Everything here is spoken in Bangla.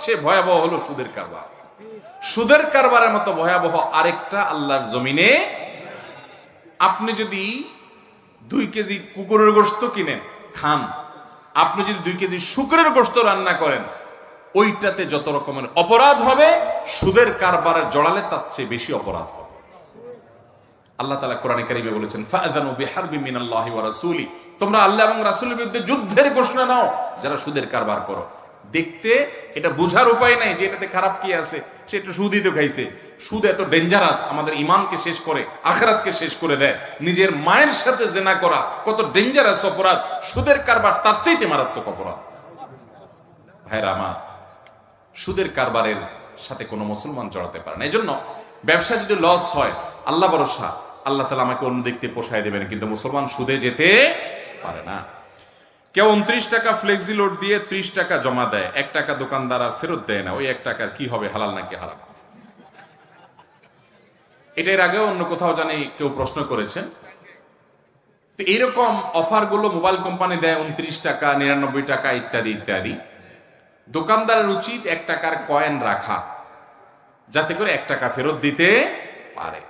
সবচেয়ে ভয়াবহ হলো সুদের কারবার। সুদের কারবারের মতো ভয়াবহ আরেকটা আল্লাহর জমিনে। আপনি যদি 2 কেজি কুকুরের গোশত কিনেন খান, আপনি যদি 2 কেজি শুকরের গোশত রান্না করেন, ওইটাতে যত রকমের অপরাধ হবে, সুদের কারবারে জড়ালে তার চেয়ে বেশি অপরাধ হবে। আল্লাহ তাআলা কোরআনে কারীমে বলেছেন, ফাআযানু বিহারবিন মিনাল্লাহি ওয়া রাসূলি, তোমরা আল্লাহ এবং রাসূলের বিরুদ্ধে যুদ্ধের ঘোষণা নাও যারা সুদের কারবার করো। দেখতে এটা বোঝার উপায় নাই যে এটাতে খারাপ কি আছে, সে একটু সুদই তো খাইছে। সুদ এত ডেঞ্জারাস, আমাদের ঈমানকে শেষ করে, আখিরাতকে শেষ করে দেয়। নিজের মায়ের সাথে জিনা করা কত ডেঞ্জারাস অপরাধ, সুদের কারবার তার চাইতে মারাত্মক অপরাধ। ভাইরা আমার, সুদের কারবারের সাথে কোনো মুসলমান জড়াতে পারে না। এজন্য ব্যবসা যদি লস হয়, আল্লাহ ভরসা, আল্লাহ তাআলা আমাকে অন্য দিক থেকে পোষায় দেবেন, কিন্তু মুসলমান সুদে যেতে পারে না। কেউ 29 টাকা ফ্লেক্সি লোড দিয়ে 30 টাকা জমা দেয়, 1 টাকা দোকানদার আর ফেরত দেয় না। ওই 1 টাকার কি হবে, হালাল নাকি হারাম? এটার আগেও অন্য কোথাও জানি কেউ প্রশ্ন করেছেন। তো এইরকম অফার গুলো মোবাইল কোম্পানি দেয় 29 টাকা, 99 টাকা ইত্যাদি ইত্যাদি। দোকানদারের উচিত 1 টাকার কয়েন রাখা, যাতে করে 1 টাকা ফেরত দিতে পারে।